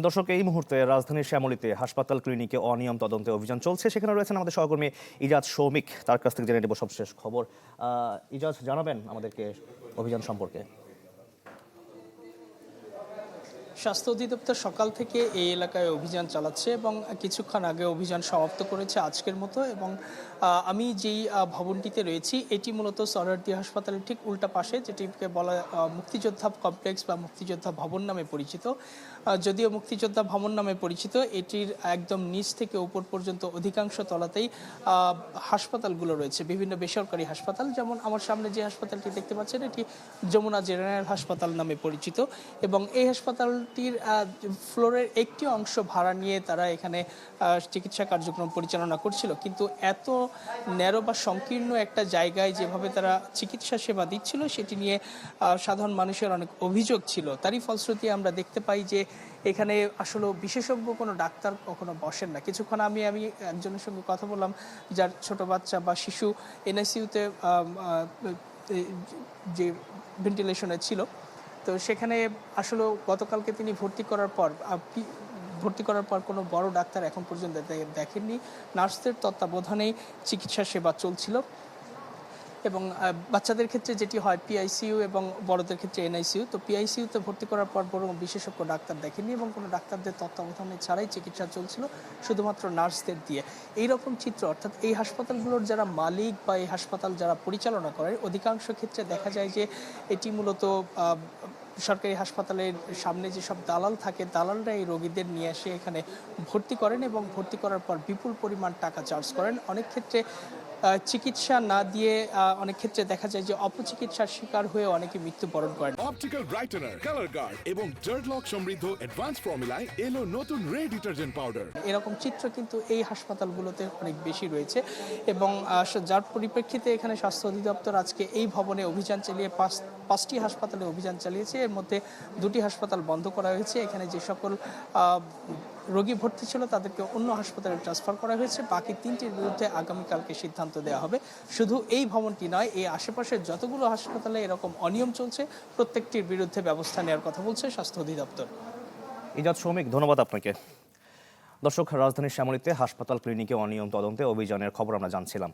দর্শক, এই মুহূর্তে রাজধানীর শ্যামলীতে হাসপাতাল ক্লিনিকে অনিয়ম তদন্তে অভিযান চলছে। সেখানে রয়েছেন আমাদের সহকর্মী ইজাজ সৌমিক। তার কাছ থেকে জেনে নেব সবশেষ খবর। ইজাজ, জানাবেন আমাদেরকে অভিযান সম্পর্কে। স্বাস্থ্য অধিদপ্তর সকাল থেকে এই এলাকায় অভিযান চালাচ্ছে এবং কিছুক্ষণ আগে অভিযান সমাপ্ত করেছে আজকের মতো। এবং আমি যেই ভবনটিতে রয়েছি এটি মূলত সরওয়ার্দী হাসপাতালের ঠিক উল্টা পাশে, যেটিকে বলা মুক্তিযোদ্ধা কমপ্লেক্স বা মুক্তিযোদ্ধা ভবন নামে পরিচিত। যদিও মুক্তিযোদ্ধা ভবন নামে পরিচিত, এটির একদম নিচ থেকে উপর পর্যন্ত অধিকাংশ তলাতেই হাসপাতালগুলো রয়েছে, বিভিন্ন বেসরকারি হাসপাতাল। যেমন আমার সামনে যে হাসপাতালটি দেখতে পাচ্ছেন, এটি যমুনা জেনারেল হাসপাতাল নামে পরিচিত। এবং এই হাসপাতালটির ফ্লোরের একটি অংশ ভাড়া নিয়ে তারা এখানে চিকিৎসা কার্যক্রম পরিচালনা করছিল। কিন্তু এত ন্যারো বা সংকীর্ণ একটা জায়গায় যেভাবে তারা চিকিৎসা সেবা দিচ্ছিল, সেটি নিয়ে সাধারণ মানুষের অনেক অভিযোগ ছিল। তারই ফলশ্রুতি আমরা দেখতে পাই যে এখানে আসলে বিশেষজ্ঞ কোনো ডাক্তার কখনো বসেন না। কিছুক্ষণ আমি একজনের সঙ্গে কথা বললাম, যার ছোট বাচ্চা বা শিশু এনআইসিইউতে যে ভেন্টিলেশনে ছিল। তো সেখানে আসলে গতকালকে তিনি ভর্তি করার পর কোনো বড় ডাক্তার এখন পর্যন্ত দেখেননি। নার্সদের তত্ত্বাবধানেই চিকিৎসা সেবা চলছিল। এবং বাচ্চাদের ক্ষেত্রে যেটি হয় পিআইসিইউ এবং বড়দের ক্ষেত্রে এনআইসিইউ। তো পিআইসিইউতে ভর্তি করার পর বড় বিশেষজ্ঞ ডাক্তার দেখেননি এবং কোনো ডাক্তারদের তত্ত্বাবধানে ছাড়াই চিকিৎসা চলছিল, শুধুমাত্র নার্সদের দিয়ে। এইরকম চিত্র, অর্থাৎ এই হাসপাতালগুলোর যারা মালিক বা এই হাসপাতাল যারা পরিচালনা করে, অধিকাংশ ক্ষেত্রে দেখা যায় যে এটি মূলত সরকারি হাসপাতালের সামনে যেসব দালাল থাকে, দালালরা এই রোগীদের নিয়ে এসে এখানে ভর্তি করেন এবং ভর্তি করার পর বিপুল পরিমাণ টাকা চার্জ করেন। অনেক ক্ষেত্রে চিকিৎসা না দিয়ে অনেক ক্ষেত্রে দেখা যায় যে অপচিকিৎসার শিকার হয়ে অনেকে মৃত্যুবরণ করেন। অপটিক্যাল ব্রাইটেনার, কালার গার্ড এবং ডার্ট লক সমৃদ্ধ অ্যাডভান্স ফর্মুলায় এলো নতুন রে ডিটারজেন্ট পাউডার। এরকম চিত্র কিন্তু এই হাসপাতালগুলোতে অনেক বেশি রয়েছে। এবং যার পরিপ্রেক্ষিতে এখানে স্বাস্থ্য অধিদপ্তর আজকে এই ভবনে অভিযান চালিয়ে পাঁচটি হাসপাতালে অভিযান চালিয়েছে। এর মধ্যে দুটি হাসপাতাল বন্ধ করা হয়েছে। এখানে যে সকল রোগী ভর্তি ছিল তাদেরকে অন্য হাসপাতালে ট্রান্সফার করা হয়েছে। বাকি তিনটির বিরুদ্ধে আগামীকালকে সিদ্ধান্ত দেওয়া হবে। শুধু এই ভবনটি নয়, এই আশেপাশের যতগুলো হাসপাতালে এরকম অনিয়ম চলছে, প্রত্যেকটির বিরুদ্ধে ব্যবস্থা নেওয়ার কথা বলছে স্বাস্থ্য অধিদপ্তর। ইজাজ সৌমিক, ধন্যবাদ আপনাকে। দর্শক, রাজধানীর শ্যামলীতে হাসপাতাল ক্লিনিকে অনিয়ম তদন্তে অভিযানের খবর আমরা জানছিলাম।